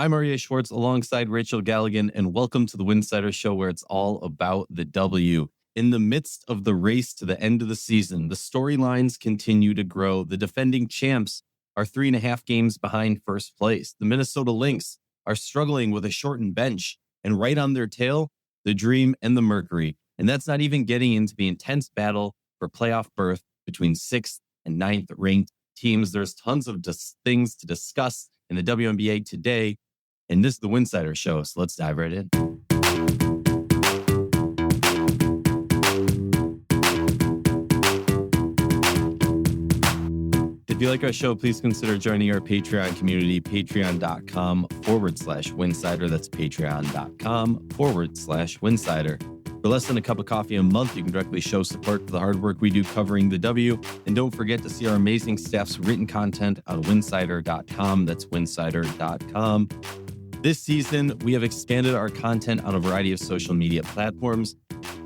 I'm Aryeh Schwartz alongside Rachel Galligan, and welcome to the Winsidr Show, where it's all about the W. In the midst of the race to the end of the season, the storylines continue to grow. The defending champs are 3.5 games behind first place. The Minnesota Lynx are struggling with a shortened bench, and right on their tail, the Dream and the Mercury. And that's not even getting into the intense battle for playoff berth between 6th and 9th ranked teams. There's tons of things to discuss in the WNBA today. And this is the Winsidr Show, so let's dive right in. If you like our show, please consider joining our Patreon community, patreon.com/Winsidr. That's patreon.com/Winsidr. For less than a cup of coffee a month, you can directly show support for the hard work we do covering the W. And don't forget to see our amazing staff's written content on winsidr.com. That's winsidr.com. This season, we have expanded our content on a variety of social media platforms.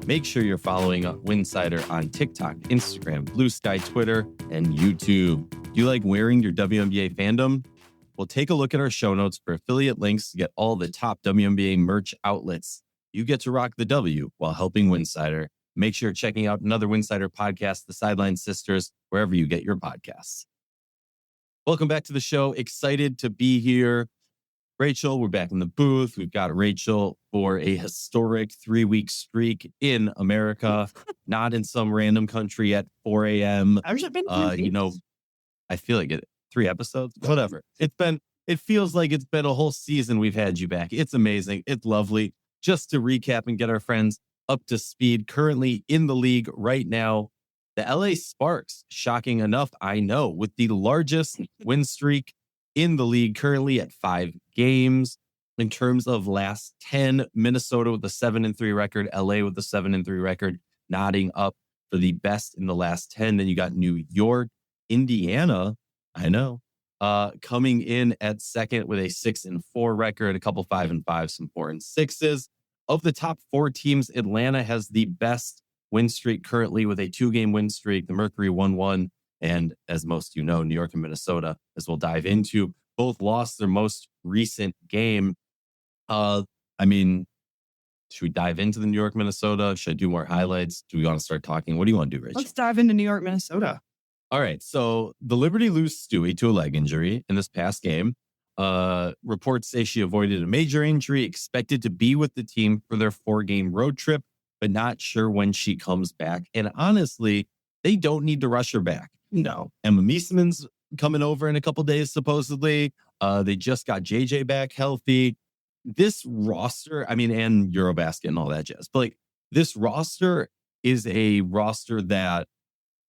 Make sure you're following Winsidr on TikTok, Instagram, Blue Sky, Twitter, and YouTube. Do you like wearing your WNBA fandom? Well, take a look at our show notes for affiliate links to get all the top WNBA merch outlets. You get to rock the W while helping Winsidr. Make sure you're checking out another Winsidr podcast, The Sideline Sisters, wherever you get your podcasts. Welcome back to the show. Excited to be here. Rachel, we're back in the booth. We've got Rachel for a historic 3-week streak in America, not in some random country at 4 a.m. I feel like 3 episodes, whatever. It feels like it's been a whole season we've had you back. It's amazing. It's lovely. Just to recap and get our friends up to speed, currently in the league right now, the LA Sparks, shocking enough, I know, with the largest win streak in the league, currently at 5 games. In terms of last 10, Minnesota with a 7-3 record, LA with a 7-3 record, nodding up for the best in the last 10. Then you got New York, Indiana, I know, coming in at second with a 6-4 record, a couple 5-5, some 4-6s. Of the top 4 teams, Atlanta has the best win streak currently with a 2-game win streak. The Mercury 1-1. And as most of you know, New York and Minnesota, as we'll dive into, both lost their most recent game. Should we dive into the New York, Minnesota? Should I do more highlights? Do we want to start talking? What do you want to do, Rachel? Let's dive into New York, Minnesota. All right. So the Liberty lose Stewie to a leg injury in this past game. Reports say she avoided a major injury, expected to be with the team for their 4-game road trip, but not sure when she comes back. And honestly, they don't need to rush her back. No. Emma Meesman's coming over in a couple days, supposedly. They just got JJ back healthy. This roster, and Eurobasket and all that jazz. But this roster is a roster that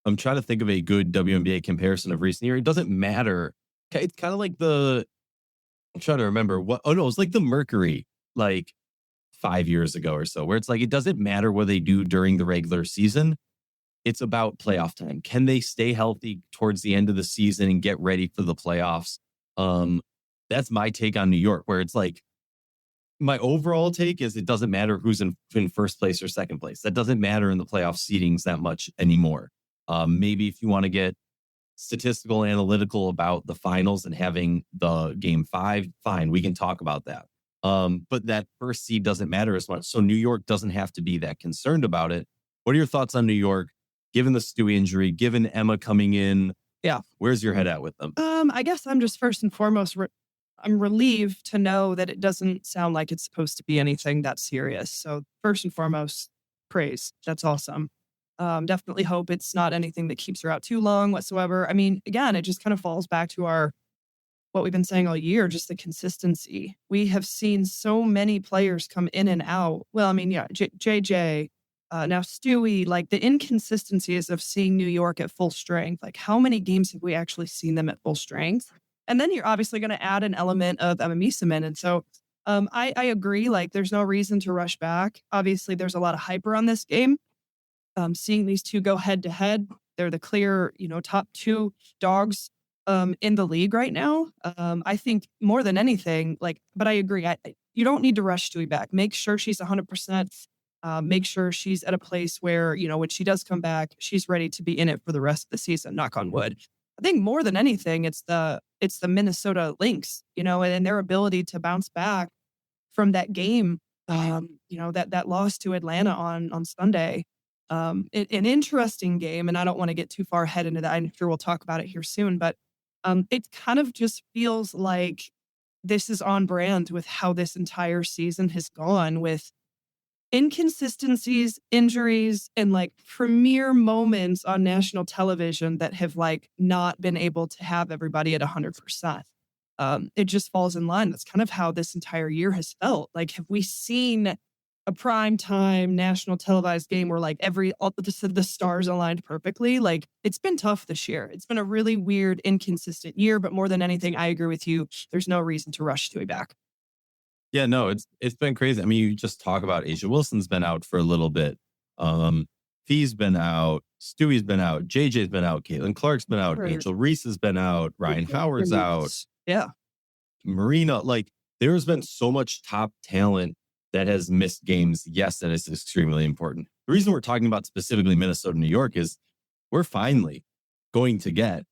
I'm trying to think of a good WNBA comparison of recent year. It doesn't matter. It's kind of like I'm trying to remember it's like the Mercury, 5 years ago or so, where it's it doesn't matter what they do during the regular season. It's about playoff time. Can they stay healthy towards the end of the season and get ready for the playoffs? That's my take on New York, where it's my overall take is it doesn't matter who's in first place or second place. That doesn't matter in the playoff seedings that much anymore. Maybe if you want to get statistical analytical about the finals and having the game 5, fine, we can talk about that. But that first seed doesn't matter as much. So New York doesn't have to be that concerned about it. What are your thoughts on New York, given the Stewie injury, given Emma coming in? Yeah. Where's your head at with them? I guess I'm just first and foremost, I'm relieved to know that it doesn't sound like it's supposed to be anything that serious. So first and foremost, praise. That's awesome. Definitely hope it's not anything that keeps her out too long whatsoever. Again, it just kind of falls back to what we've been saying all year, just the consistency. We have seen so many players come in and out. Well, JJ, now Stewie, the inconsistencies of seeing New York at full strength. How many games have we actually seen them at full strength? And then you're obviously going to add an element of Emma Meesman. And so I agree, there's no reason to rush back. Obviously, there's a lot of hype around this game. Seeing these two go head to head, they're the clear, top 2 dogs in the league right now. I think more than anything, but I agree. You don't need to rush Stewie back. Make sure she's 100%. Make sure she's at a place where, when she does come back, she's ready to be in it for the rest of the season, knock on wood. I think more than anything, it's the Minnesota Lynx, and their ability to bounce back from that game, that loss to Atlanta on Sunday. An interesting game, and I don't want to get too far ahead into that. I'm sure we'll talk about it here soon, but it kind of just feels like this is on brand with how this entire season has gone, with inconsistencies, injuries, and like premier moments on national television that have like not been able to have everybody at 100%. It just falls in line. That's kind of how this entire year has felt. Like, have we seen a prime time national televised game where like all the stars aligned perfectly? Like, it's been tough this year. It's been a really weird, inconsistent year, but more than anything, I agree with you. There's no reason to rush Stewie back. Yeah, no, it's been crazy. I mean, you just talk about Asia Wilson's been out for a little bit. Fee's been out. Stewie's been out. JJ's been out. Caitlin Clark's been out. Right. Angel Reese has been out. Ryan Howard's out. Yeah. Marina, like, there's been so much top talent that has missed games. Yes, that is extremely important. The reason we're talking about specifically Minnesota, New York is we're finally going to get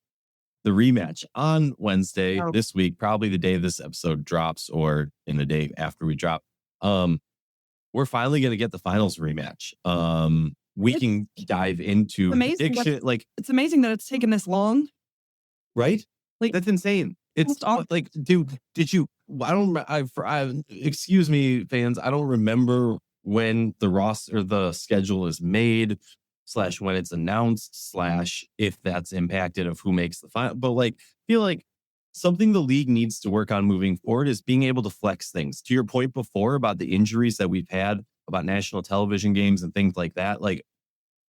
the rematch on Wednesday this week, probably the day this episode drops or in the day after we drop. We're finally going to get the finals rematch. We can dive into prediction. Like, it's amazing that it's taken this long. Right? Like, that's insane. It's like, dude, excuse me, fans. I don't remember when the roster, the schedule is made / when it's announced / if that's impacted of who makes the final. But like, feel like something the league needs to work on moving forward is being able to flex things. To your point before about the injuries that we've had, about national television games and things like that, like,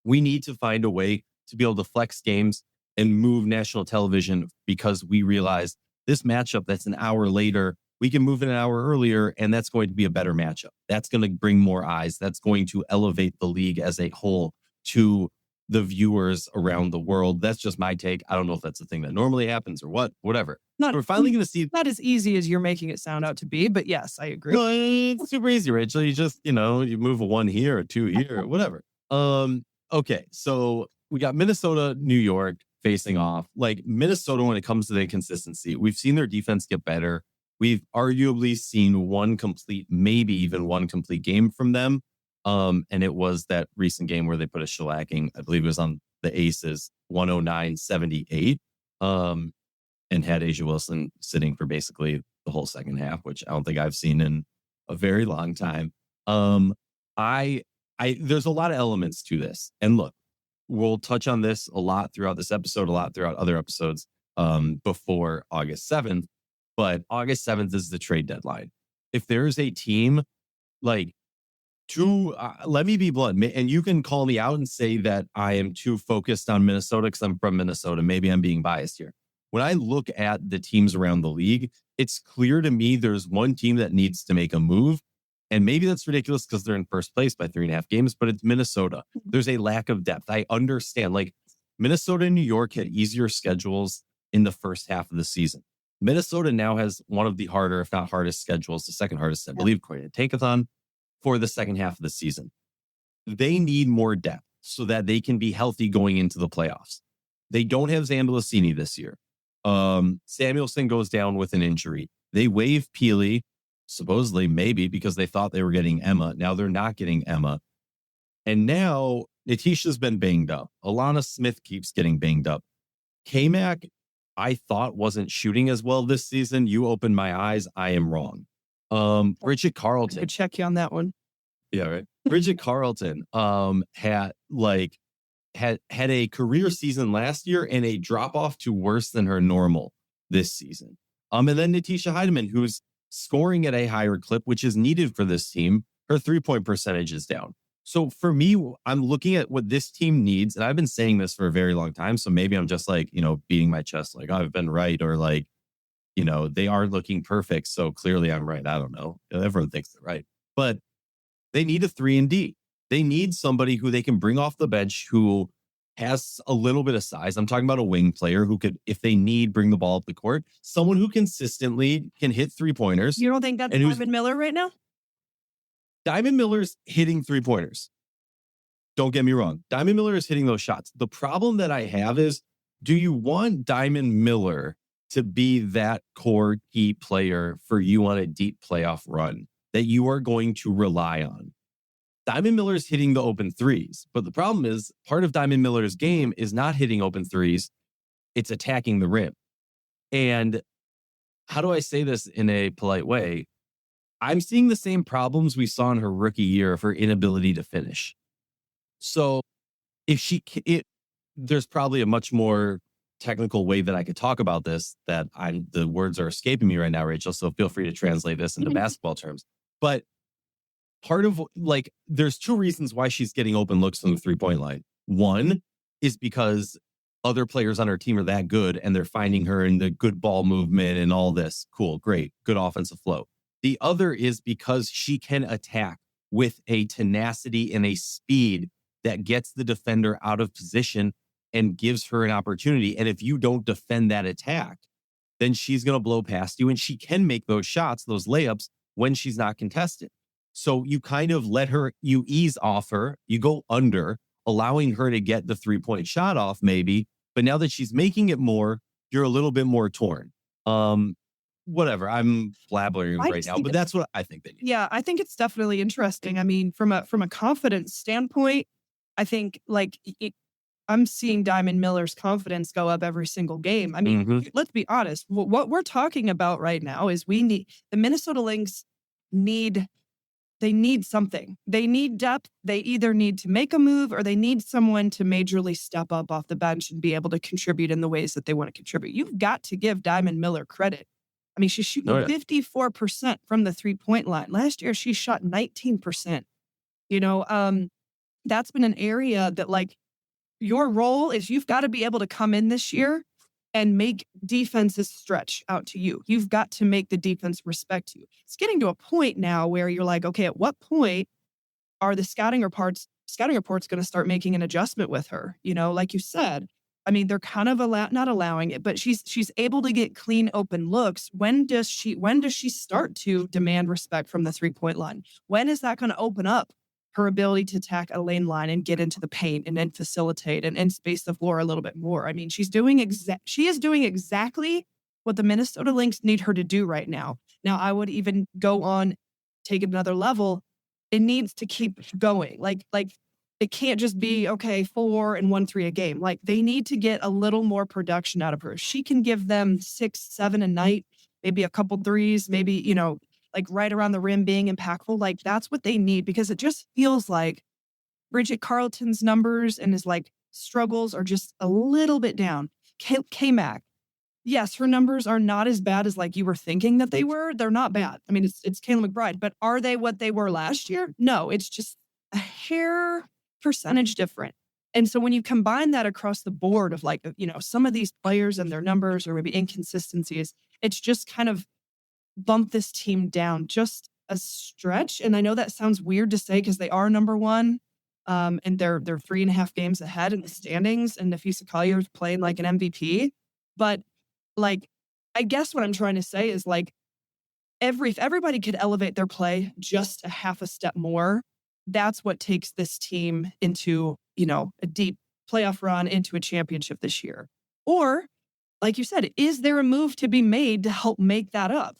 we need to find a way to be able to flex games and move national television, because we realize this matchup that's an hour later, we can move it an hour earlier, and that's going to be a better matchup. That's going to bring more eyes. That's going to elevate the league as a whole to the viewers around the world. That's just my take. I don't know if that's a thing that normally happens or whatever. We're finally going to see. Not as easy as you're making it sound out to be, but yes, I agree. No, it's super easy, Rachel. You just, you move a 1 here or 2 here or whatever. Okay, so we got Minnesota, New York facing off. Like, Minnesota, when it comes to the consistency, we've seen their defense get better. We've arguably seen maybe even one complete game from them. And it was that recent game where they put a shellacking, I believe it was on the Aces, 109-78, and had Asia Wilson sitting for basically the whole second half, which I don't think I've seen in a very long time. There's a lot of elements to this. And look, we'll touch on this a lot throughout this episode, a lot throughout other episodes before August 7th. But August 7th is the trade deadline. If there's a team, like, let me be blunt, and you can call me out and say that I am too focused on Minnesota because I'm from Minnesota. Maybe I'm being biased here. When I look at the teams around the league, it's clear to me there's one team that needs to make a move. And maybe that's ridiculous because they're in first place by 3.5 games, but it's Minnesota. There's a lack of depth. I understand. Like, Minnesota and New York had easier schedules in the first half of the season. Minnesota now has one of the harder, if not hardest schedules, the second hardest, I believe, according to Tankathon, for the second half of the season. They need more depth so that they can be healthy going into the playoffs. They don't have Zambalacini this year. Samuelson goes down with an injury. They waive Peely, supposedly, maybe because they thought they were getting Emma. Now they're not getting Emma. And now Natisha's been banged up. Alana Smith keeps getting banged up. K-Mac, I thought wasn't shooting as well this season. You opened my eyes. I am wrong. Bridget Carlton. I could check you on that one. Yeah, right. Bridget Carlton had a career season last year and a drop off to worse than her normal this season. And then Natisha Heidemann, who's scoring at a higher clip, which is needed for this team. Her 3-point percentage is down. So for me, I'm looking at what this team needs, and I've been saying this for a very long time. So maybe I'm just like, beating my chest, like, oh, I've been right, or like, they are looking perfect. So clearly I'm right. I don't know. Everyone thinks they're right, but they need a 3-and-D. They need somebody who they can bring off the bench who has a little bit of size. I'm talking about a wing player who could, if they need, bring the ball up the court. Someone who consistently can hit 3-pointers. You don't think that's Diamond Miller right now? Diamond Miller's hitting 3-pointers. Don't get me wrong. Diamond Miller is hitting those shots. The problem that I have is do you want Diamond Miller to be that core key player for you on a deep playoff run that you are going to rely on? Diamond Miller's hitting the open threes, but the problem is part of Diamond Miller's game is not hitting open threes. It's attacking the rim. And how do I say this in a polite way? I'm seeing the same problems we saw in her rookie year of her inability to finish. So if there's probably a much more technical way that I could talk about this that the words are escaping me right now, Rachel. So feel free to translate this into basketball terms. But part of there's two reasons why she's getting open looks from the 3-point line. One is because other players on her team are that good and they're finding her in the good ball movement and all this. Cool, great, good offensive flow. The other is because she can attack with a tenacity and a speed that gets the defender out of position and gives her an opportunity. And if you don't defend that attack, then she's going to blow past you, and she can make those shots, those layups, when she's not contested. So you kind of you ease off her, you go under, allowing her to get the 3-point shot off maybe. But now that she's making it more, you're a little bit more torn. Whatever, I'm blabbering right now, but that's what I think they need. Yeah, I think it's definitely interesting. I mean, from a confidence standpoint, I think I'm seeing Diamond Miller's confidence go up every single game. I mean, let's be honest. What we're talking about right now is the Minnesota Lynx need something. They need depth. They either need to make a move or they need someone to majorly step up off the bench and be able to contribute in the ways that they want to contribute. You've got to give Diamond Miller credit. I mean, she's shooting 54% from the 3-point line. Last year, she shot 19%. That's been an area that your role is you've got to be able to come in this year and make defenses stretch out to you. You've got to make the defense respect you. It's getting to a point now where you're like, okay, at what point are the scouting reports going to start making an adjustment with her? Like you said, I mean, they're kind of not allowing it, but she's able to get clean open looks. When does she start to demand respect from the 3-point line? When is that going to open up her ability to attack a lane line and get into the paint and then facilitate and space the floor a little bit more? I mean, she is doing exactly what the Minnesota Lynx need her to do right now. Now, I would even go on, take it another level. It needs to keep going. Like it can't just be, 4 and 1-3 a game. They need to get a little more production out of her. She can give them 6-7 a night, maybe a couple threes, maybe, right around the rim being impactful. That's what they need, because it just feels like Bridget Carleton's numbers and his struggles are just a little bit down. K-Mac. Yes, her numbers are not as bad as you were thinking that they were. They're not bad. I mean, it's Kayla McBride, but are they what they were last year? No, it's just a hair percentage different. And so when you combine that across the board of some of these players and their numbers or maybe inconsistencies, it's just kind of bumped this team down just a stretch. And I know that sounds weird to say because they are number one, and they're 3.5 games ahead in the standings, and Nafisa Collier's playing like an MVP. But I guess what I'm trying to say is if everybody could elevate their play just a half a step more, that's what takes this team into, a deep playoff run, into a championship this year. Or, like you said, is there a move to be made to help make that up?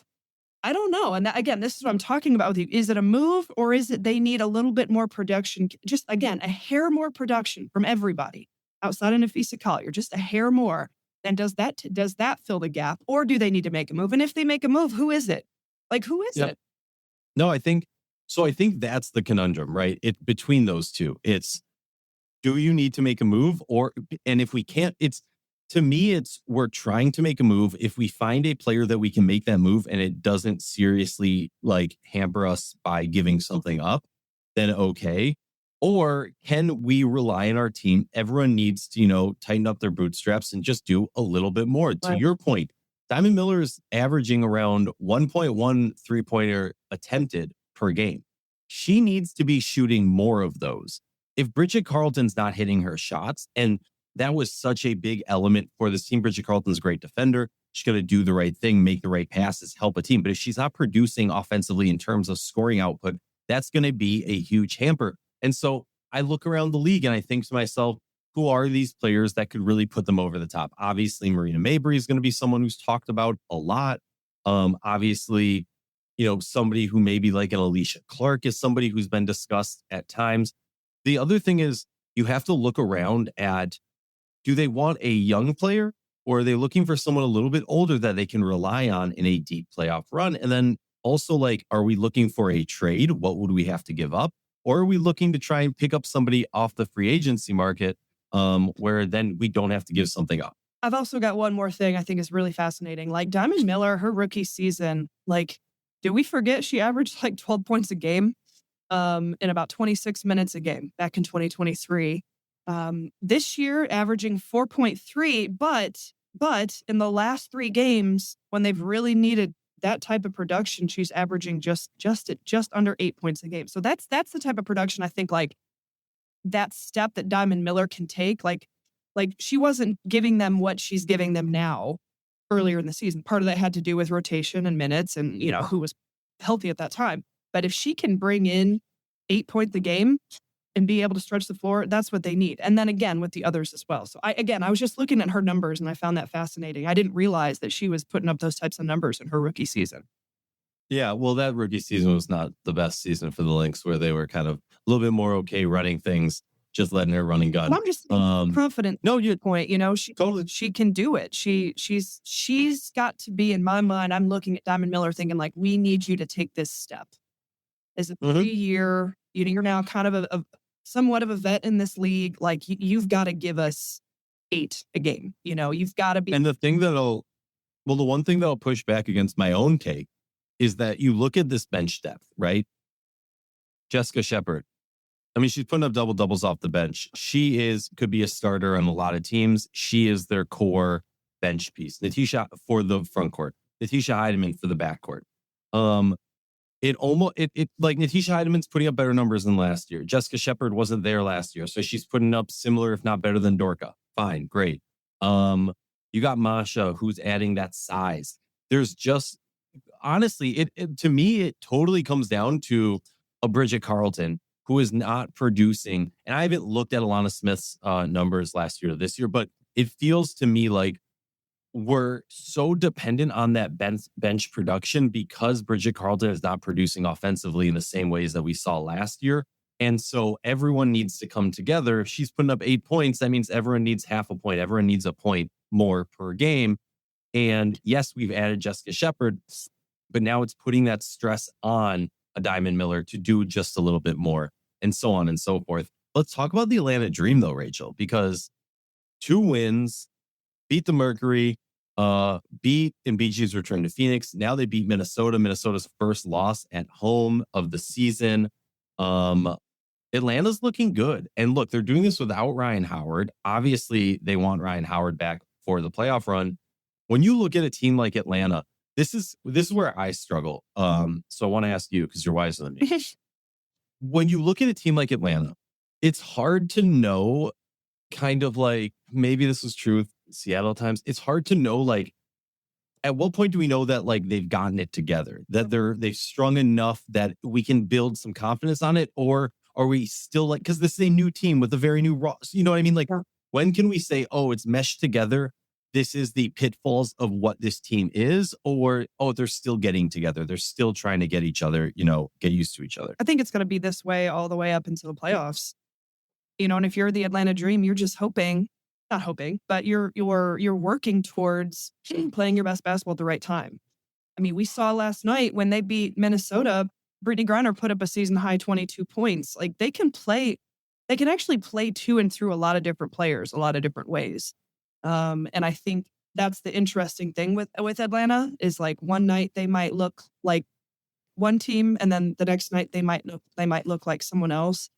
I don't know. And again, this is what I'm talking about with you. Is it a move, or is it they need a little bit more production? Just, again, a hair more production from everybody outside of Nafisa Collier, just a hair more. Then does that fill the gap, or do they need to make a move? And if they make a move, who is it? Who is it? No, I think that's the conundrum, right? Between those two, it's, do you need to make a move? And if we can't, to me, we're trying to make a move. If we find a player that we can make that move and it doesn't seriously hamper us by giving something up, then okay. Or can we rely on our team? Everyone needs to, tighten up their bootstraps and just do a little bit more. Right. To your point, Diamond Miller is averaging around 1.1 3-pointer attempted per game. She needs to be shooting more of those. If Bridget Carleton's not hitting her shots, and that was such a big element for this team. Bridget Carleton's a great defender. She's going to do the right thing, make the right passes, help a team. But if she's not producing offensively in terms of scoring output, that's going to be a huge hamper. And so I look around the league and I think to myself, who are these players that could really put them over the top? Obviously, Marina Mabrey is going to be someone who's talked about a lot. Obviously, somebody who maybe like an Alicia Clark is somebody who's been discussed at times. The other thing is you have to look around at, do they want a young player or are they looking for someone a little bit older that they can rely on in a deep playoff run? And then also, like, are we looking for a trade? What would we have to give up? Or are we looking to try and pick up somebody off the free agency market where then we don't have to give something up? I've also got one more thing I think is really fascinating. Like Diamond Miller, her rookie season, like, did we forget she averaged like 12 points a game in about 26 minutes a game back in 2023? This year, averaging 4.3, but in the last 3 games, when they've really needed that type of production, she's averaging just under 8 points a game. So that's the type of production I think, like, that step that Diamond Miller can take. Like she wasn't giving them what she's giving them now earlier in the season. Part of that had to do with rotation and minutes and, who was healthy at that time. But if she can bring in 8 points a game and be able to stretch the floor, that's what they need. And then again, with the others as well. So I was just looking at her numbers and I found that fascinating. I didn't realize that she was putting up those types of numbers in her rookie season. Yeah, well, that rookie season was not the best season for the Lynx, where they were kind of a little bit more okay running things, just letting her run and gun. Well, I'm just confident. No, you point. She totally. She can do it. She's got to be, in my mind. I'm looking at Diamond Miller, thinking like, we need you to take this step. As a 3-year, you're now kind of a somewhat of a vet in this league. Like you've got to give us 8 a game. You've got to be. And the one thing that'll push back against my own take is that you look at this bench depth, right? Jessica Shepard. I mean, she's putting up doubles off the bench. She could be a starter on a lot of teams. She is their core bench piece. Natisha for the front court. Natisha Heidemann for the back court. Like Natisha Heidemann's putting up better numbers than last year. Jessica Shepard wasn't there last year, so she's putting up similar, if not better than Dorka. Fine, great. You got Masha, who's adding that size. There's just, honestly, to me, it totally comes down to a Bridget Carlton who is not producing. And I haven't looked at Alana Smith's numbers last year to this year, but it feels to me like we're so dependent on that bench production because Bridget Carlton is not producing offensively in the same ways that we saw last year. And so everyone needs to come together. If she's putting up 8 points, that means everyone needs half a point. Everyone needs a point more per game. And yes, we've added Jessica Shepard, but now it's putting that stress on a Diamond Miller to do just a little bit more, and so on and so forth. Let's talk about the Atlanta Dream, though, Rachel, because 2 wins, beat the Mercury, beat Embiid's return to Phoenix. Now they beat Minnesota. Minnesota's first loss at home of the season. Atlanta's looking good. And look, they're doing this without Ryan Howard. Obviously, they want Ryan Howard back for the playoff run. When you look at a team like Atlanta, this is where I struggle. So I want to ask you, because you're wiser than me. When you look at a team like Atlanta, it's hard to know, kind of like, maybe this was true with Seattle times. It's hard to know, like, at what point do we know that, like, they've gotten it together, that they've strung enough that we can build some confidence on it? Or are we still like, because this is a new team with a very new roster, you know what I mean? Like, when can we say, oh, it's meshed together? This is the pitfalls of what this team is, or, oh, they're still getting together. They're still trying to get each other, get used to each other. I think it's going to be this way all the way up into the playoffs. And if you're the Atlanta Dream, you're just not hoping, but you're working towards playing your best basketball at the right time. I mean, we saw last night when they beat Minnesota, Brittany Griner put up a season high 22 points. Like they can actually play to and through a lot of different players, a lot of different ways. And I think that's the interesting thing with Atlanta is, like, one night they might look like one team, and then the next night they might look like someone else.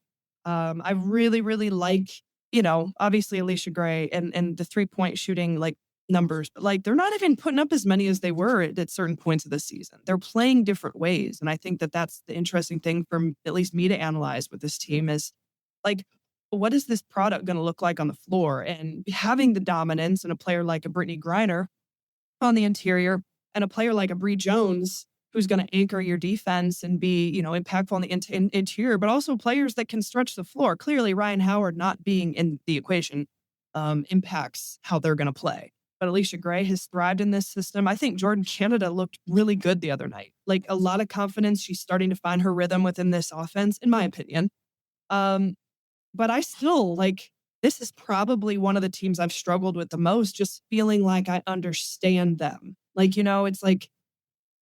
I really, really like, obviously Alicia Gray and the 3-point shooting, like, numbers, but, like, they're not even putting up as many as they were at certain points of the season. They're playing different ways. And I think that that's the interesting thing from at least me to analyze with this team is, like, what is this product going to look like on the floor? And having the dominance and a player like a Brittany Griner on the interior and a player like a Bree Jones who's going to anchor your defense and be, impactful on the interior, but also players that can stretch the floor. Clearly, Ryan Howard not being in the equation impacts how they're going to play. But Alicia Gray has thrived in this system. I think Jordan Canada looked really good the other night. Like, a lot of confidence. She's starting to find her rhythm within this offense, in my opinion. But I still, this is probably one of the teams I've struggled with the most, just feeling like I understand them. It's like,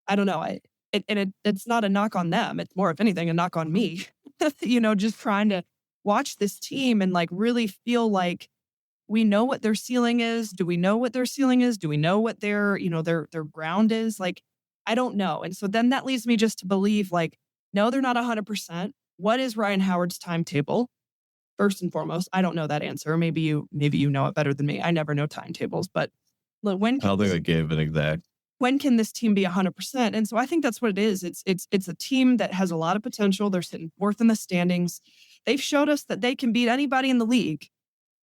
I don't know. It's not a knock on them. It's more, if anything, a knock on me, just trying to watch this team and really feel like we know what their ceiling is. Do we know what their ceiling is? Do we know what their ground is? I don't know. And so then that leads me just to believe no, they're not 100%. What is Ryan Howard's timetable? First and foremost, I don't know that answer. Maybe you know it better than me. I never know timetables, but when I don't think I gave an exact. When can this team be 100%? And so I think that's what it is. It's a team that has a lot of potential. They're sitting fourth in the standings. They've showed us that they can beat anybody in the league,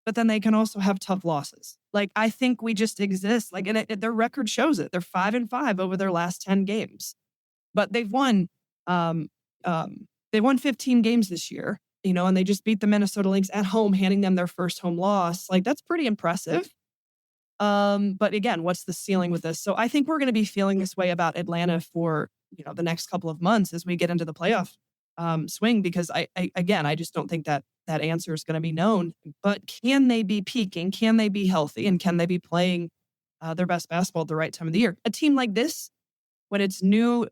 but then they can also have tough losses. I think we just exist. And their record shows it. They're 5-5 over their last 10 games, but they've won. They won 15 games this year. And they just beat the Minnesota Lynx at home, handing them their first home loss. That's pretty impressive. But again, what's the ceiling with this? So I think we're going to be feeling this way about Atlanta for, the next couple of months as we get into the playoff swing, because I just don't think that answer is going to be known. But can they be peaking? Can they be healthy? And can they be playing their best basketball at the right time of the year? A team like this, when it's new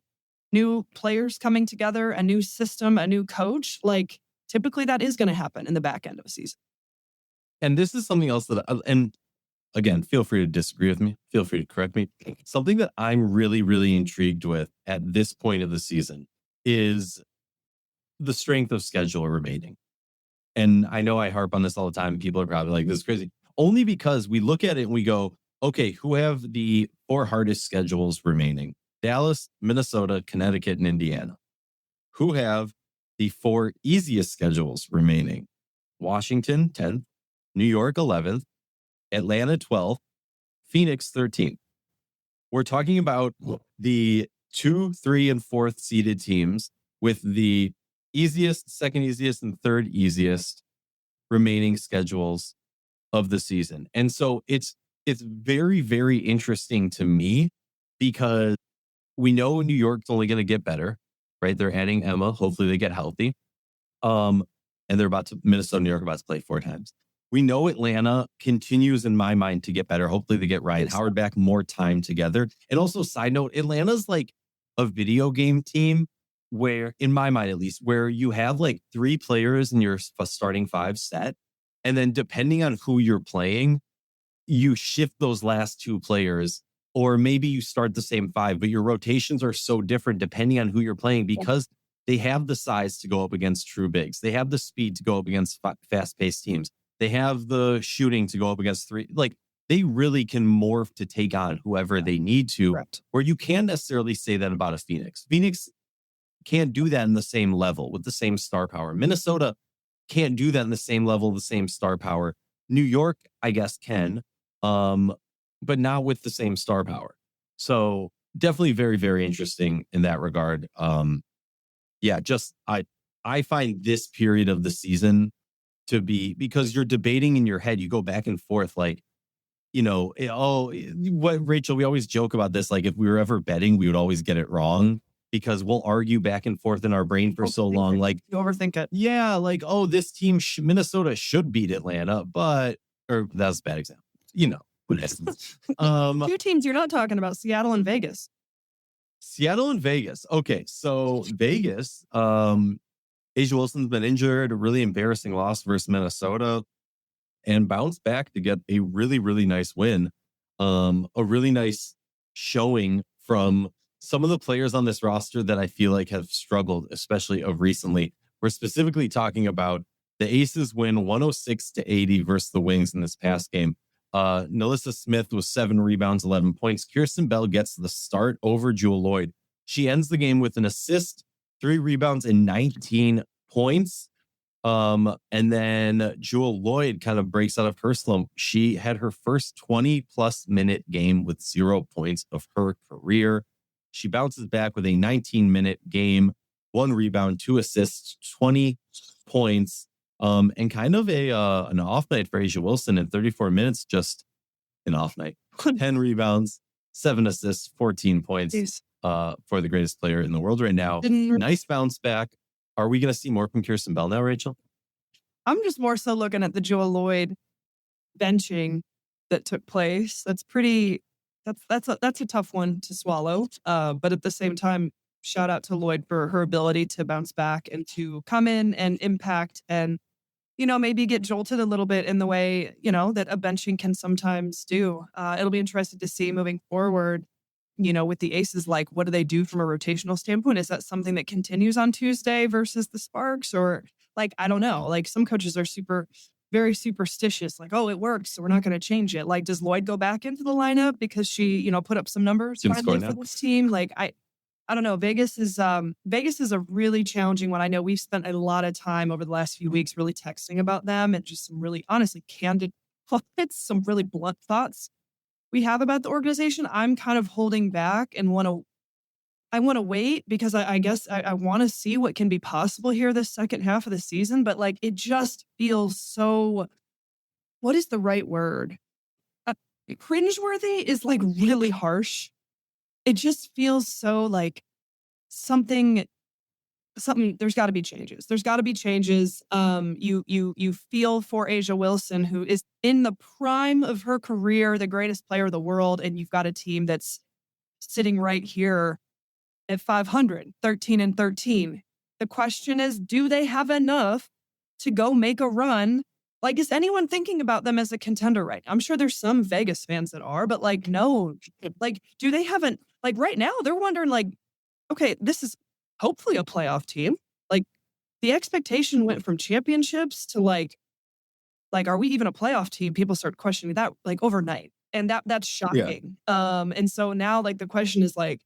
players coming together, a new system, a new coach, typically that is going to happen in the back end of a season. And this is something else and again, feel free to disagree with me. Feel free to correct me. Something that I'm really, really intrigued with at this point of the season is the strength of schedule remaining. And I know I harp on this all the time. People are probably like, this is crazy. Only because we look at it and we go, okay, who have the 4 hardest schedules remaining? Dallas, Minnesota, Connecticut, and Indiana. Who have the 4 easiest schedules remaining? Washington, 10th, New York, 11th, Atlanta, 12th, Phoenix, 13th. We're talking about the 2, 3, and 4th seeded teams with the easiest, second easiest, and third easiest remaining schedules of the season. And so it's very, very interesting to me because we know New York's only going to get better, right? They're adding Emma. Hopefully they get healthy. And they're Minnesota, New York are about to play 4 times. We know Atlanta continues, in my mind, to get better. Hopefully they get Ryan Howard back, more time together. And also, side note, Atlanta's like a video game team where, in my mind at least, where you have 3 players in your starting 5 set. And then depending on who you're playing, you shift those last 2 players, or maybe you start the same 5, but your rotations are so different depending on who you're playing because they have the size to go up against true bigs. They have the speed to go up against fast-paced teams. They have the shooting to go up against 3. They really can morph to take on whoever they need to, Correct. Where you can't necessarily say that about a Phoenix. Phoenix can't do that in the same level with the same star power. Minnesota can't do that in the same level, the same star power. New York, I guess, can, but not with the same star power. So definitely very, very interesting in that regard. I find this period of the season to be, because you're debating in your head, you go back and forth, what Rachel, we always joke about this. If we were ever betting, we would always get it wrong because we'll argue back and forth in our brain for so long. You overthink it. Yeah. This team, Minnesota should beat Atlanta, or that's a bad example. Two teams you're not talking about, Seattle and Vegas. Okay. So Vegas, Asia Wilson's been injured, a really embarrassing loss versus Minnesota, and bounced back to get a really, really nice win. A really nice showing from some of the players on this roster that I feel like have struggled, especially of recently. We're specifically talking about the Aces win 106-80 versus the Wings in this past game. Nalissa Smith with 7 rebounds, 11 points. Kirsten Bell gets the start over Jewel Lloyd. She ends the game with an assist, 3 rebounds, and 19 points. And then Jewel Lloyd kind of breaks out of her slump. She had her first 20-plus minute game with 0 points of her career. She bounces back with a 19-minute game, 1 rebound, 2 assists, 20 points, and kind of an off night for A'ja Wilson in 34 minutes, just an off night. 10 rebounds, 7 assists, 14 points for the greatest player in the world right now. Nice bounce back. Are we going to see more from Kirsten Bell now, Rachel? I'm just more so looking at the Jewel Lloyd benching that took place. That's a tough one to swallow. But at the same time, shout out to Lloyd for her ability to bounce back and to come in and impact and, maybe get jolted a little bit in the way, that a benching can sometimes do. It'll be interesting to see moving forward, with the Aces, like, what do they do from a rotational standpoint? Is that something that continues on Tuesday versus the Sparks? Or, like, I don't know. Like, some coaches are very superstitious. Like, oh, it works, so we're not going to change it. Like, does Lloyd go back into the lineup because she, put up some numbers finally for this team? Like, I don't know. Vegas is a really challenging one. I know we've spent a lot of time over the last few weeks really texting about them and just some really honestly candid thoughts, some really blunt thoughts we have about the organization. I'm kind of holding back and I want to wait because I guess I want to see what can be possible here this second half of the season. But like, it just feels so, what is the right word? Cringeworthy is like really harsh. It just feels so like something, there's got to be changes. There's got to be changes. You feel for A'ja Wilson, who is in the prime of her career, the greatest player of the world. And you've got a team that's sitting right here at 500, 13-13. The question is, do they have enough to go make a run? Like, is anyone thinking about them as a contender right now? I'm sure there's some Vegas fans that are, but like, no. Like, do they haven't, like right now, they're wondering like, okay, this is hopefully a playoff team. Like, the expectation went from championships to like, are we even a playoff team? People start questioning that like overnight. And that's shocking. Yeah. And so now like the question is like,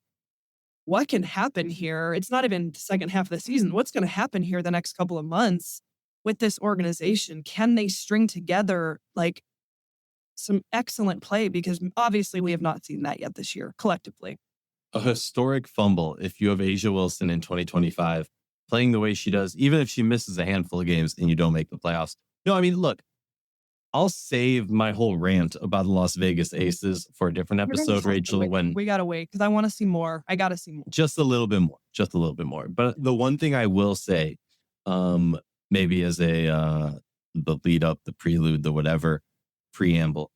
what can happen here? It's not even the second half of the season. What's going to happen here the next couple of months with this organization? Can they string together like some excellent play? Because obviously we have not seen that yet this year collectively. A historic fumble if you have A'ja Wilson in 2025 playing the way she does, even if she misses a handful of games and you don't make the playoffs. No, I mean, look, I'll save my whole rant about the Las Vegas Aces for a different episode, Rachel. When we got to wait because I want to see more. I got to see more. Just a little bit more. But the one thing I will say, maybe as the lead up, the prelude, the whatever preamble,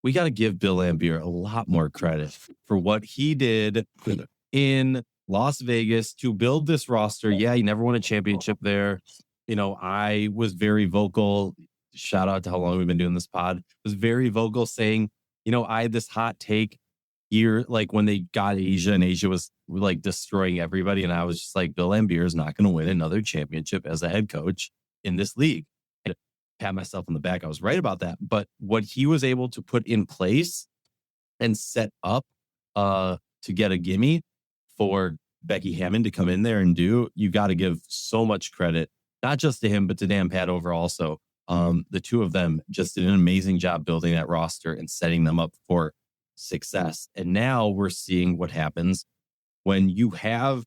we got to give Bill Laimbeer a lot more credit for what he did in Las Vegas to build this roster. Yeah, he never won a championship there. I was very vocal. Shout out to how long we've been doing this pod. Was very vocal saying, I had this hot take year, like when they got A'ja and A'ja was like destroying everybody. And I was just like, Bill Laimbeer is not going to win another championship as a head coach in this league. And pat myself on the back. I was right about that. But what he was able to put in place and set up to get a gimme for Becky Hammon to come in there and do, you got to give so much credit, not just to him, but to Dan Padover also. The two of them just did an amazing job building that roster and setting them up for success. And now we're seeing what happens when you have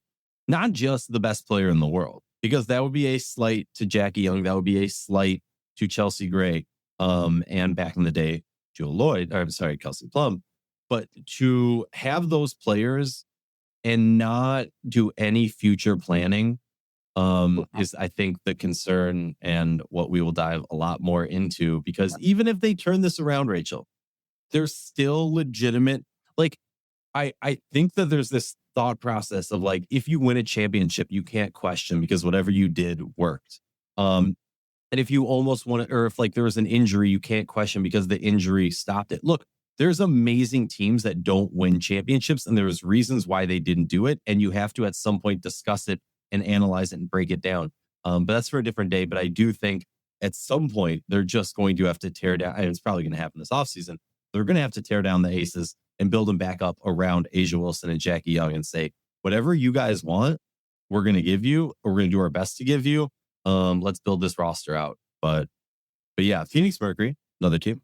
not just the best player in the world, because that would be a slight to Jackie Young. That would be a slight to Chelsea Gray. And back in the day, Kelsey Plum. But to have those players and not do any future planning is, I think, the concern and what we will dive a lot more into, because even if they turn this around, Rachel, they're still legitimate. Like, I think that there's this thought process of like, if you win a championship, you can't question because whatever you did worked. And if you almost want to, or if like there was an injury, you can't question because the injury stopped it. Look, there's amazing teams that don't win championships and there's reasons why they didn't do it. And you have to at some point discuss it and analyze it and break it down. But that's for a different day. But I do think at some point, they're just going to have to tear down, and it's probably going to happen this offseason. They're going to have to tear down the Aces and build them back up around A'ja Wilson and Jackie Young and say, whatever you guys want, we're going to give you, or we're going to do our best to give you. Let's build this roster out. But yeah, Phoenix Mercury, another team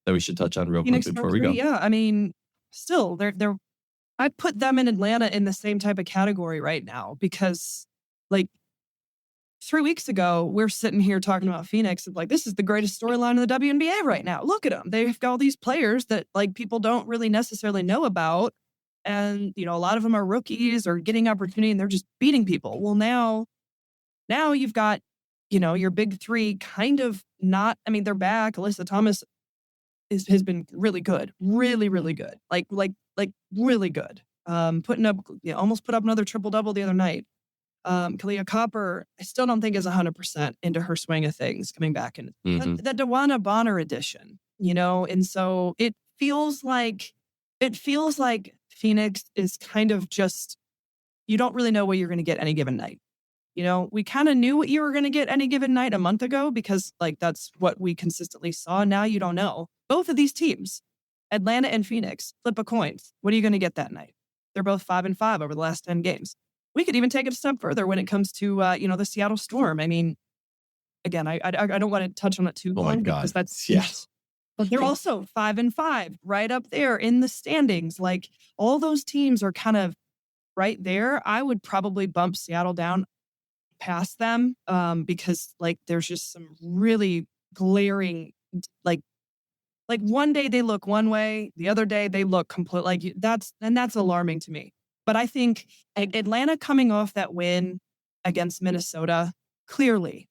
that we should touch on real quick before we go. Yeah, I mean, still, they're I'd put them in Atlanta in the same type of category right now because, like, 3 weeks ago, we're sitting here talking about Phoenix and like, this is the greatest storyline in the WNBA right now. Look at them. They've got all these players that like people don't really necessarily know about. And, a lot of them are rookies or getting opportunity and they're just beating people. Well, now you've got, your big three kind of not, they're back. Alyssa Thomas has been really good, really, really good. Like really good. Putting up, almost put up another triple double the other night. Kalia Copper, I still don't think is 100% into her swing of things coming back. And the Dewana Bonner edition, and so it feels like Phoenix is kind of just, you don't really know what you're going to get any given night. We kind of knew what you were going to get any given night a month ago because like that's what we consistently saw. Now you don't know. Both of these teams, Atlanta and Phoenix, flip a coin. What are you going to get that night? They're both 5-5 over the last 10 games. We could even take it a step further when it comes to, the Seattle Storm. Again, I don't want to touch on it too long. Oh my God. Because that's, yes. But they're also 5-5 right up there in the standings. Like all those teams are kind of right there. I would probably bump Seattle down past them because like there's just some really glaring, like one day they look one way, the other day they look completely that's alarming to me. But I think Atlanta coming off that win against Minnesota, clearly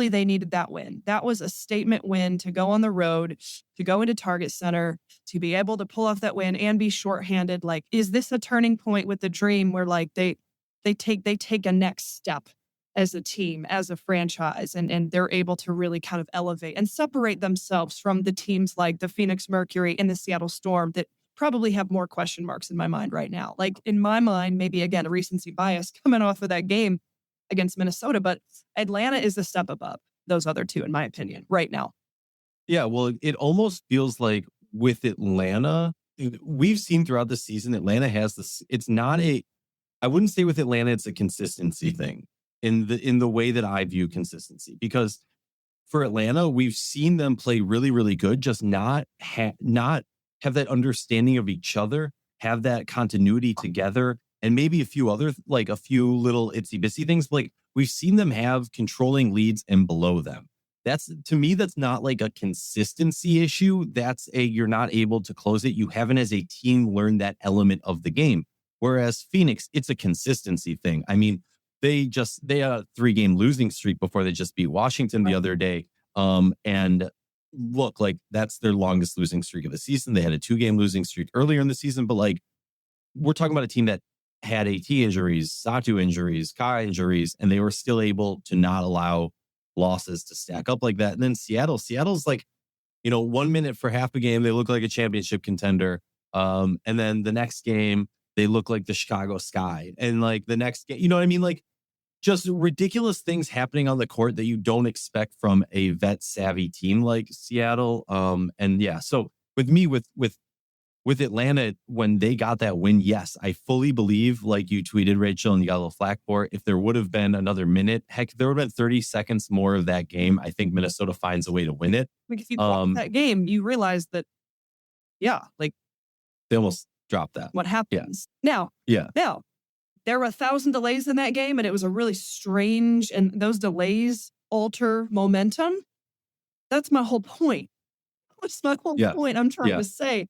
they needed that win. That was a statement win to go on the road, to go into Target Center, to be able to pull off that win and be shorthanded. Like, is this a turning point with the Dream where like they take a next step as a team, as a franchise, and they're able to really kind of elevate and separate themselves from the teams like the Phoenix Mercury and the Seattle Storm that probably have more question marks in my mind right now. Like in my mind, maybe again, a recency bias coming off of that game against Minnesota, but Atlanta is a step above those other two, in my opinion, right now. Yeah, well, it almost feels like with Atlanta, we've seen throughout the season, Atlanta has this, I wouldn't say with Atlanta, it's a consistency thing in the way that I view consistency, because for Atlanta, we've seen them play really, really good, just not have that understanding of each other, have that continuity together, and maybe a few little itsy bitsy things. Like we've seen them have controlling leads and below them. To me, that's not like a consistency issue. That's you're not able to close it. You haven't as a team learned that element of the game. Whereas Phoenix, it's a consistency thing. They had a 3-game losing streak before they just beat Washington the other day. And look, like that's their longest losing streak of the season. They had a 2-game losing streak earlier in the season, but like we're talking about a team that had AT injuries, Satu injuries, Kai injuries, and they were still able to not allow losses to stack up like that. And then Seattle's like, 1 minute for half a game, they look like a championship contender. And then the next game, they look like the Chicago Sky. And like the next game, you know what I mean? Like just ridiculous things happening on the court that you don't expect from a vet savvy team like Seattle. And yeah, so with me, with Atlanta, when they got that win, yes, I fully believe, like you tweeted, Rachel, and you got a little flack for it. If there would have been another minute, heck, if there would have been 30 seconds more of that game, I think Minnesota finds a way to win it. Like if you watch that game, you realize that, like they almost dropped that. What happens now? There were 1,000 delays in that game, and it was a really strange, and those delays alter momentum. That's my whole point. That's my whole point I'm trying to say.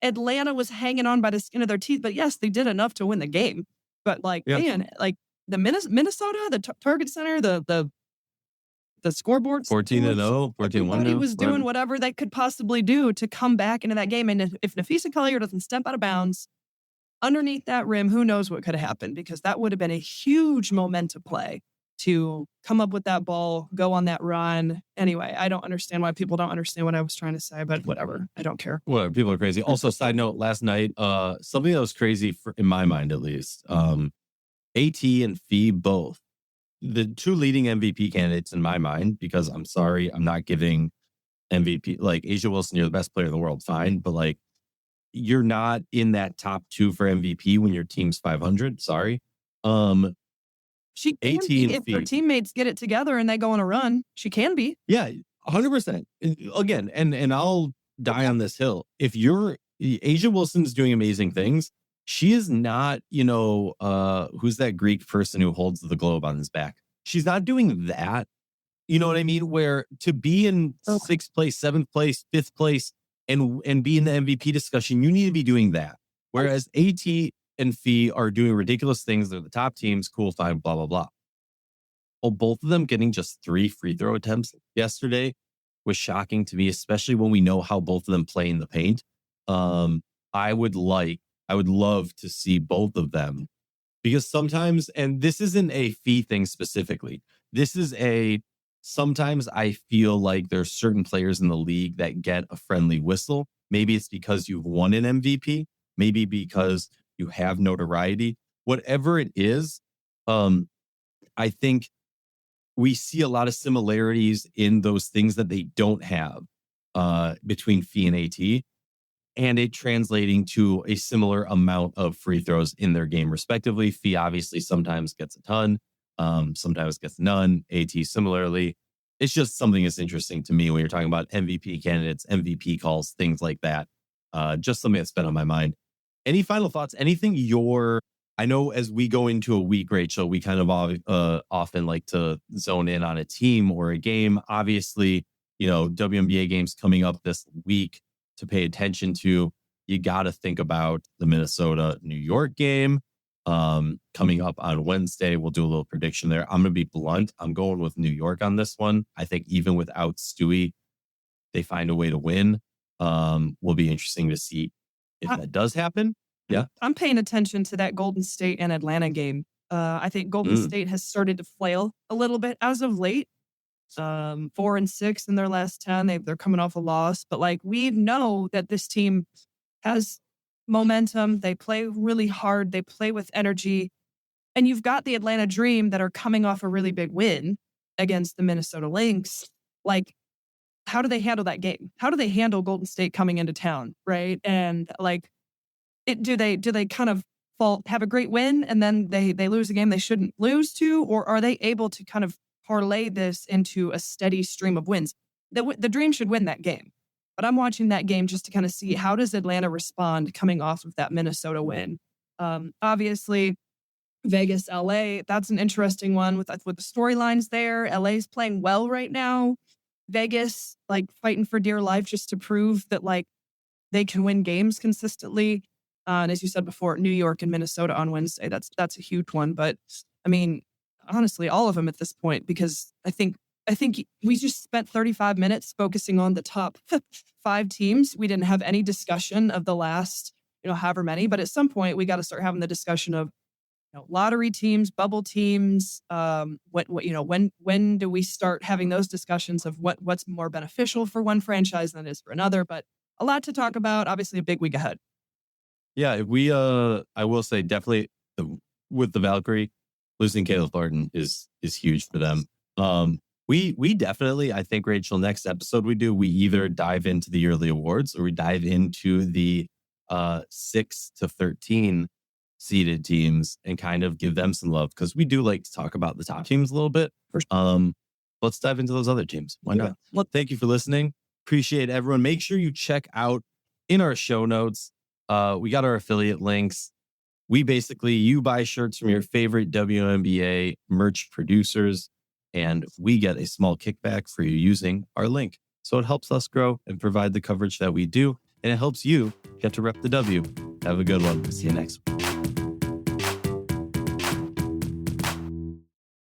Atlanta was hanging on by the skin of their teeth, but yes, they did enough to win the game. But man, like the Minnesota, the Target Center, the scoreboard, 14-0, 14-1. Everybody was doing whatever they could possibly do to come back into that game. And if Nafisa Collier doesn't step out of bounds underneath that rim, who knows what could have happened, because that would have been a huge momentum play to come up with that ball, go on that run. Anyway, I don't understand why people don't understand what I was trying to say, but whatever. I don't care. Well, people are crazy. Also, side note, last night, something that was crazy in my mind, at least, AT and Fee both, the two leading MVP candidates in my mind, because I'm sorry, I'm not giving MVP, like A'ja Wilson, you're the best player in the world, fine. But like, you're not in that top 2 for MVP when your team's 500. Sorry. She can be if her teammates get it together and they go on a run. She can be. Yeah, 100%. Again, and I'll die on this hill. If A'ja Wilson's doing amazing things, she is not, who's that Greek person who holds the globe on his back? She's not doing that. You know what I mean? Where to be in sixth place, seventh place, fifth place, and be in the MVP discussion, you need to be doing that. Whereas AT and Fee are doing ridiculous things. They're the top teams, cool, fine, blah, blah, blah. Well, both of them getting just 3 free throw attempts yesterday was shocking to me, especially when we know how both of them play in the paint. I would love to see both of them, because sometimes, and this isn't a Fee thing specifically, sometimes I feel like there's certain players in the league that get a friendly whistle. Maybe it's because you've won an MVP, maybe because you have notoriety, whatever it is. I think we see a lot of similarities in those things that they don't have between Fee and AT, and it translating to a similar amount of free throws in their game, respectively. Fee obviously sometimes gets a ton, sometimes gets none. AT similarly. It's just something that's interesting to me when you're talking about MVP candidates, MVP calls, things like that. Just something that's been on my mind. Any final thoughts? I know as we go into a week, Rachel, we kind of often like to zone in on a team or a game. Obviously, WNBA games coming up this week to pay attention to. You got to think about the Minnesota-New York game coming up on Wednesday. We'll do a little prediction there. I'm going to be blunt. I'm going with New York on this one. I think even without Stewie, they find a way to win. Will be interesting to see if that does happen. Yeah. I'm paying attention to that Golden State and Atlanta game. I think Golden State has started to flail a little bit as of late. 4-6 in their last 10. They're coming off a loss, but we know that this team has momentum. They play really hard. They play with energy. And you've got the Atlanta Dream that are coming off a really big win against the Minnesota Lynx. How do they handle that game? How do they handle Golden State coming into town? Right. And do they kind of have a great win and then they lose a game they shouldn't lose to, or are they able to kind of parlay this into a steady stream of wins? The Dream should win that game, but I'm watching that game just to kind of see how does Atlanta respond coming off of that Minnesota win. Obviously, Vegas, LA, that's an interesting one with the storylines there. LA's playing well right now. Vegas, fighting for dear life just to prove that they can win games consistently. And as you said before, New York and Minnesota on Wednesday, that's a huge one. But I mean, honestly, all of them at this point, because I think we just spent 35 minutes focusing on the top 5 teams. We didn't have any discussion of the last, however many. But at some point, we got to start having the discussion of lottery teams, bubble teams. When do we start having those discussions of what's more beneficial for one franchise than it is for another? But a lot to talk about. Obviously, a big week ahead. Yeah, I will say definitely with the Valkyrie, losing Caleb Thornton is huge for them. We definitely, I think, Rachel, next episode we either dive into the yearly awards or we dive into the 6 to 13 seeded teams and kind of give them some love, because we do like to talk about the top teams a little bit. Let's dive into those other teams. Why not? Well, thank you for listening. Appreciate everyone. Make sure you check out in our show notes. We got our affiliate links. You buy shirts from your favorite WNBA merch producers, and we get a small kickback for you using our link. So it helps us grow and provide the coverage that we do, and it helps you get to rep the W. Have a good one. See you next week.